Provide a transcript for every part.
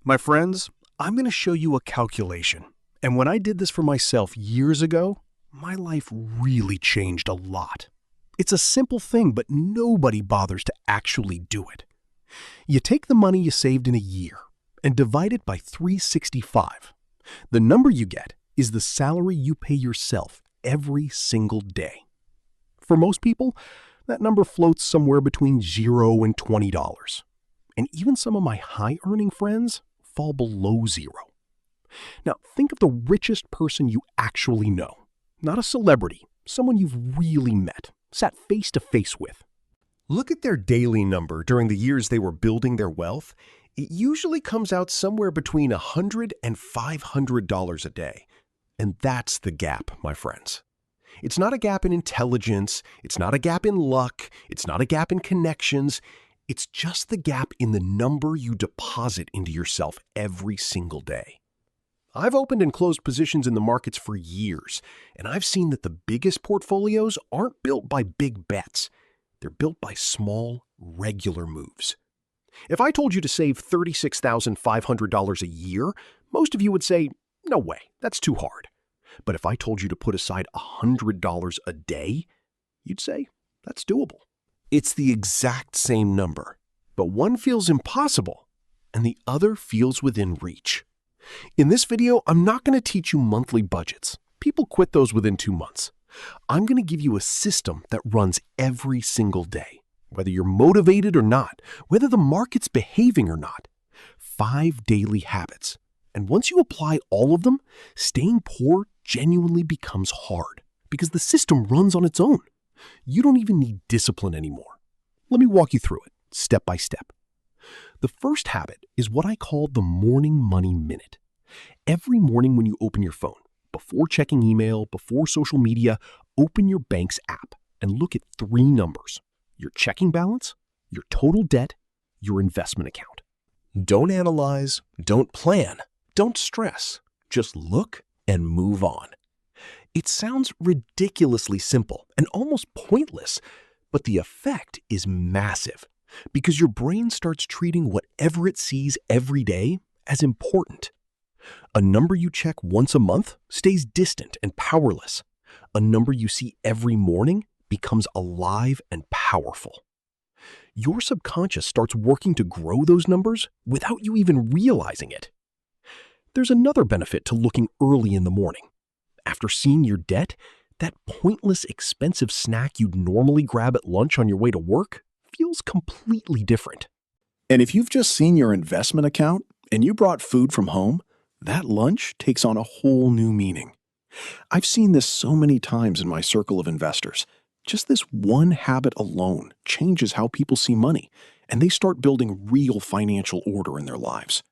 My friends, I'm going to show you a calculation. And when I did this for myself years ago, my life really changed a lot. It's a simple thing, but nobody bothers to actually do it. You take the money you saved in a year and divide it by 365. The number you get is the salary you pay yourself every single day. For most people, that number floats somewhere between $0 and $20. And even some of my high-earning friends fall below zero. Now, think of the richest person you actually know. Not a celebrity, someone you've really met, sat face to face with. Look at their daily number during the years they were building their wealth. It usually comes out somewhere between $100 and $500 a day. And that's the gap, my friends. It's not a gap in intelligence. It's not a gap in luck. It's not a gap in connections. It's just the gap in the number you deposit into yourself every single day. I've opened and closed positions in the markets for years, and I've seen that the biggest portfolios aren't built by big bets. They're built by small, regular moves. If I told you to save $36,500 a year, most of you would say, no way, that's too hard. But if I told you to put aside $100 a day, you'd say, that's doable. It's the exact same number, but one feels impossible and the other feels within reach. In this video, I'm not going to teach you monthly budgets. People quit those within 2 months. I'm going to give you a system that runs every single day, whether you're motivated or not, whether the market's behaving or not. 5 daily habits. And once you apply all of them, staying poor genuinely becomes hard because the system runs on its own. You don't even need discipline anymore. Let me walk you through it, step by step. The first habit is what I call the morning money minute. Every morning when you open your phone, before checking email, before social media, open your bank's app and look at 3 numbers: your checking balance, your total debt, your investment account. Don't analyze, don't plan, don't stress. Just look and move on. It sounds ridiculously simple and almost pointless, but the effect is massive because your brain starts treating whatever it sees every day as important. A number you check once a month stays distant and powerless. A number you see every morning becomes alive and powerful. Your subconscious starts working to grow those numbers without you even realizing it. There's another benefit to looking early in the morning. After seeing your debt, that pointless, expensive snack you'd normally grab at lunch on your way to work feels completely different. And if you've just seen your investment account and you brought food from home, that lunch takes on a whole new meaning. I've seen this so many times in my circle of investors. Just this one habit alone changes how people see money, and they start building real financial order in their lives.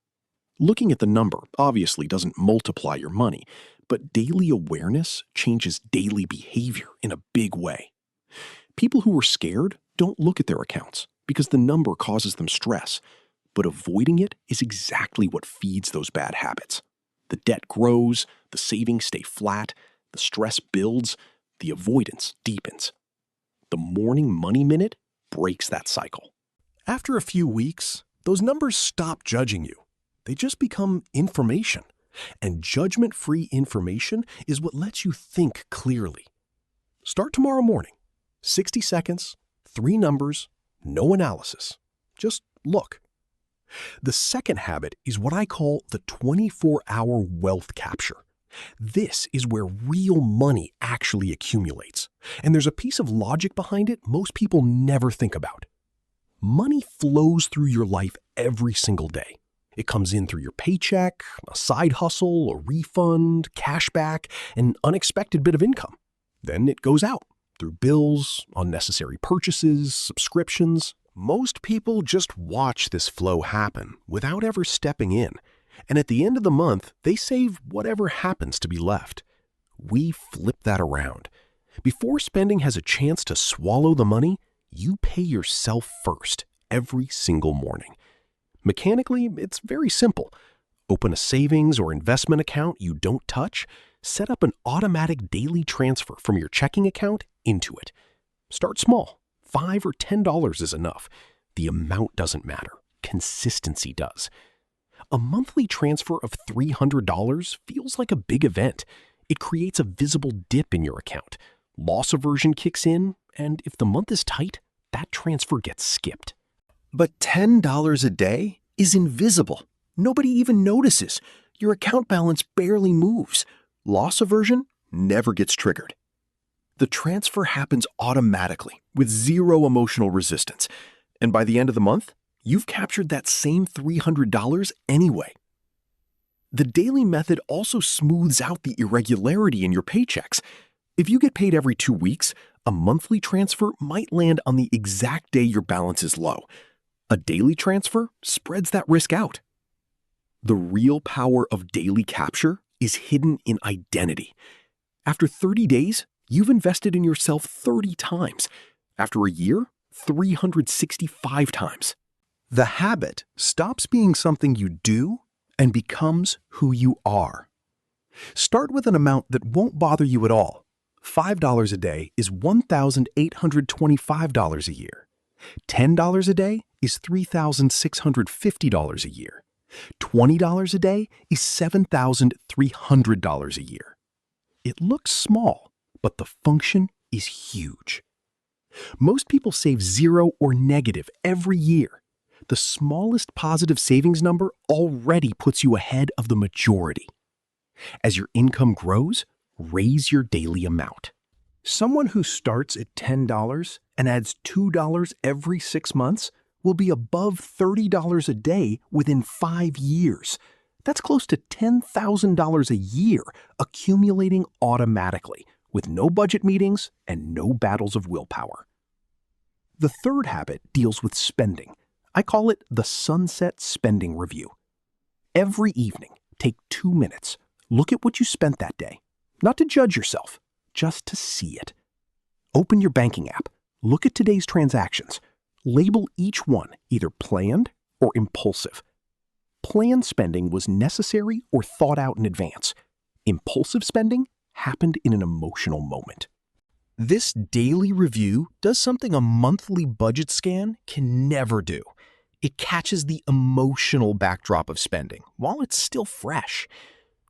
Looking at the number obviously doesn't multiply your money, but daily awareness changes daily behavior in a big way. People who are scared don't look at their accounts because the number causes them stress, but avoiding it is exactly what feeds those bad habits. The debt grows, the savings stay flat, the stress builds, the avoidance deepens. The morning money minute breaks that cycle. After a few weeks, those numbers stop judging you. They just become information. And judgment-free information is what lets you think clearly. Start tomorrow morning. 60 seconds, 3 numbers, no analysis. Just look. The second habit is what I call the 24-hour wealth capture. This is where real money actually accumulates. And there's a piece of logic behind it most people never think about. Money flows through your life every single day. It comes in through your paycheck, a side hustle, a refund, cashback, an unexpected bit of income. Then it goes out through bills, unnecessary purchases, subscriptions. Most people just watch this flow happen without ever stepping in. And at the end of the month, they save whatever happens to be left. We flip that around. Before spending has a chance to swallow the money, you pay yourself first every single morning. Mechanically, it's very simple. Open a savings or investment account you don't touch. Set up an automatic daily transfer from your checking account into it. Start small. $5 or $10 is enough. The amount doesn't matter. Consistency does. A monthly transfer of $300 feels like a big event. It creates a visible dip in your account. Loss aversion kicks in, and if the month is tight, that transfer gets skipped. But $10 a day is invisible. Nobody even notices. Your account balance barely moves. Loss aversion never gets triggered. The transfer happens automatically with zero emotional resistance. And by the end of the month, you've captured that same $300 anyway. The daily method also smooths out the irregularity in your paychecks. If you get paid every 2 weeks, a monthly transfer might land on the exact day your balance is low. A daily transfer spreads that risk out. The real power of daily capture is hidden in identity. After 30 days, you've invested in yourself 30 times. After a year, 365 times. The habit stops being something you do and becomes who you are. Start with an amount that won't bother you at all. $5 a day is $1,825 a year. $10 a day is $3,650 a year. $20 a day is $7,300 a year. It looks small, but the function is huge. Most people save zero or negative every year. The smallest positive savings number already puts you ahead of the majority. As your income grows, raise your daily amount. Someone who starts at $10 and adds $2 every 6 months will be above $30 a day within 5 years. That's close to $10,000 a year accumulating automatically, with no budget meetings and no battles of willpower. The third habit deals with spending. I call it the sunset spending review. Every evening, take 2 minutes. Look at what you spent that day. Not to judge yourself, just to see it. Open your banking app. Look at today's transactions. Label each one either planned or impulsive. Planned spending was necessary or thought out in advance. Impulsive spending happened in an emotional moment. This daily review does something a monthly budget scan can never do. It catches the emotional backdrop of spending while it's still fresh.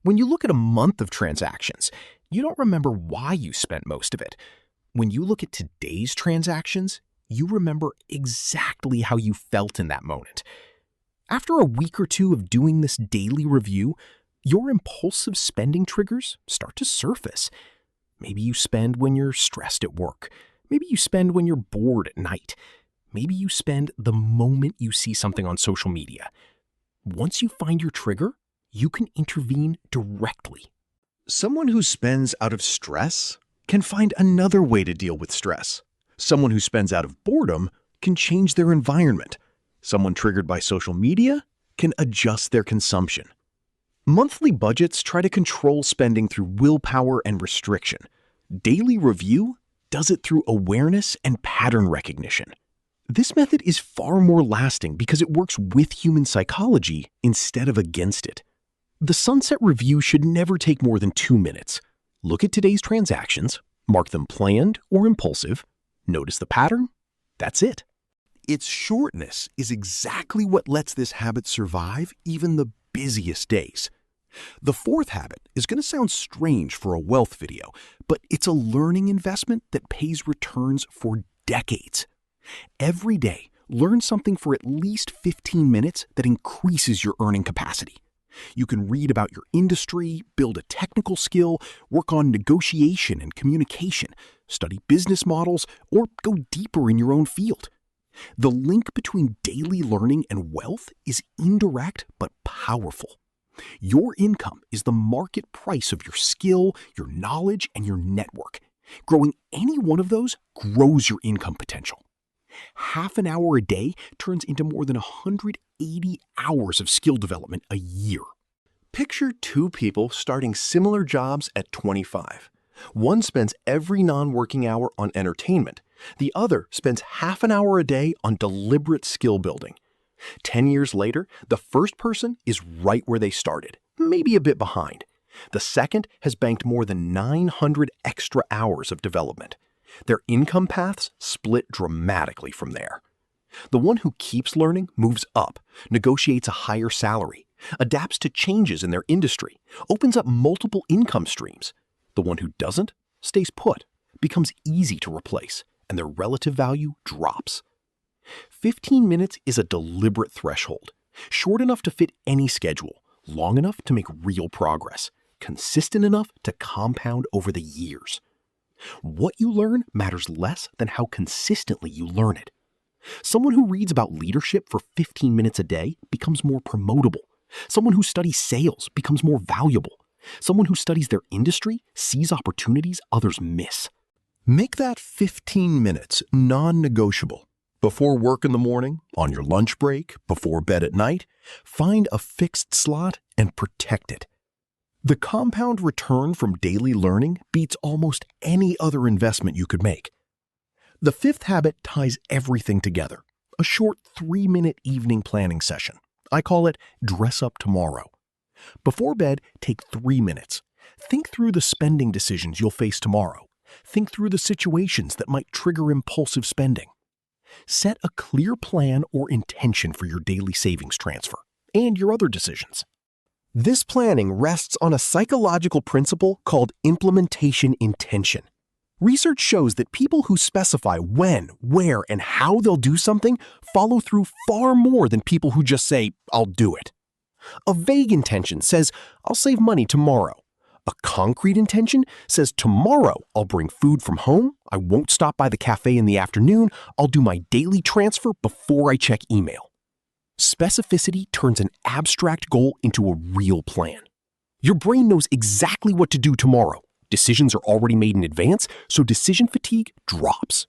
When you look at a month of transactions, you don't remember why you spent most of it. When you look at today's transactions, you remember exactly how you felt in that moment. After a week or two of doing this daily review, your impulsive spending triggers start to surface. Maybe you spend when you're stressed at work. Maybe you spend when you're bored at night. Maybe you spend the moment you see something on social media. Once you find your trigger, you can intervene directly. Someone who spends out of stress can find another way to deal with stress. Someone who spends out of boredom can change their environment. Someone triggered by social media can adjust their consumption. Monthly budgets try to control spending through willpower and restriction. Daily review does it through awareness and pattern recognition. This method is far more lasting because it works with human psychology instead of against it. The sunset review should never take more than 2 minutes. Look at today's transactions, mark them planned or impulsive, notice the pattern. That's it. Its shortness is exactly what lets this habit survive even the busiest days. The fourth habit is going to sound strange for a wealth video, but it's a learning investment that pays returns for decades. Every day, learn something for at least 15 minutes that increases your earning capacity. You can read about your industry, build a technical skill, work on negotiation and communication, study business models, or go deeper in your own field. The link between daily learning and wealth is indirect but powerful. Your income is the market price of your skill, your knowledge, and your network. Growing any one of those grows your income potential. Half an hour a day turns into more than 180 hours of skill development a year. Picture two people starting similar jobs at 25. One spends every non-working hour on entertainment. The other spends half an hour a day on deliberate skill building. 10 years later, the first person is right where they started, maybe a bit behind. The second has banked more than 900 extra hours of development. Their income paths split dramatically from there. The one who keeps learning moves up, negotiates a higher salary, adapts to changes in their industry, opens up multiple income streams. The one who doesn't stays put, becomes easy to replace, and their relative value drops. 15 minutes is a deliberate threshold, short enough to fit any schedule, long enough to make real progress, consistent enough to compound over the years. What you learn matters less than how consistently you learn it. Someone who reads about leadership for 15 minutes a day becomes more promotable. Someone who studies sales becomes more valuable. Someone who studies their industry sees opportunities others miss. Make that 15 minutes non-negotiable. Before work in the morning, on your lunch break, before bed at night, find a fixed slot and protect it. The compound return from daily learning beats almost any other investment you could make. The fifth habit ties everything together. A short 3-minute evening planning session. I call it Dress Up Tomorrow. Before bed, take 3 minutes. Think through the spending decisions you'll face tomorrow. Think through the situations that might trigger impulsive spending. Set a clear plan or intention for your daily savings transfer and your other decisions. This planning rests on a psychological principle called implementation intention. Research shows that people who specify when, where, and how they'll do something follow through far more than people who just say, "I'll do it." A vague intention says, "I'll save money tomorrow." A concrete intention says, "Tomorrow I'll bring food from home, I won't stop by the cafe in the afternoon, I'll do my daily transfer before I check email." Specificity turns an abstract goal into a real plan. Your brain knows exactly what to do tomorrow. Decisions are already made in advance, so decision fatigue drops.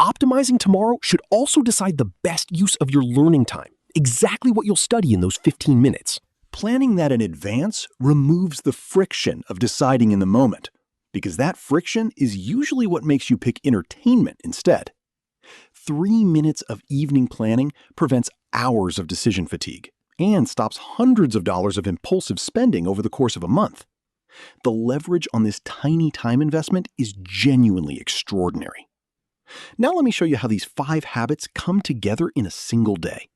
Optimizing tomorrow should also decide the best use of your learning time, exactly what you'll study in those 15 minutes. Planning that in advance removes the friction of deciding in the moment, because that friction is usually what makes you pick entertainment instead. 3 minutes of evening planning prevents hours of decision fatigue and stops hundreds of dollars of impulsive spending over the course of a month. The leverage on this tiny time investment is genuinely extraordinary. Now let me show you how these 5 habits come together in a single day.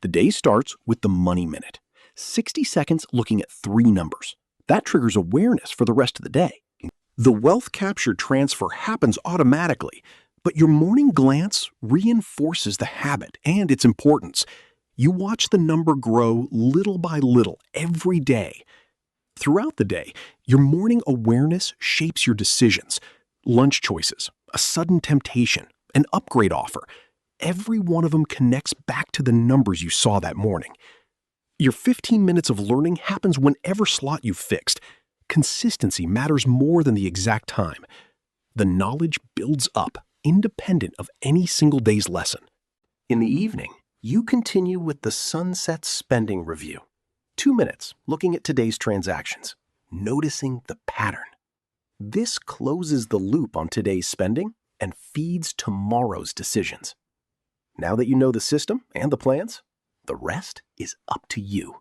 The day starts with the Money Minute. 60 seconds looking at 3 numbers. That triggers awareness for the rest of the day. The wealth capture transfer happens automatically, but your morning glance reinforces the habit and its importance. You watch the number grow little by little every day. Throughout the day, your morning awareness shapes your decisions. Lunch choices, a sudden temptation, an upgrade offer. Every one of them connects back to the numbers you saw that morning. Your 15 minutes of learning happens whenever slot you've fixed. Consistency matters more than the exact time. The knowledge builds up, independent of any single day's lesson. In the evening, you continue with the sunset spending review. 2 minutes looking at today's transactions, noticing the pattern. This closes the loop on today's spending and feeds tomorrow's decisions. Now that you know the system and the plans, the rest is up to you.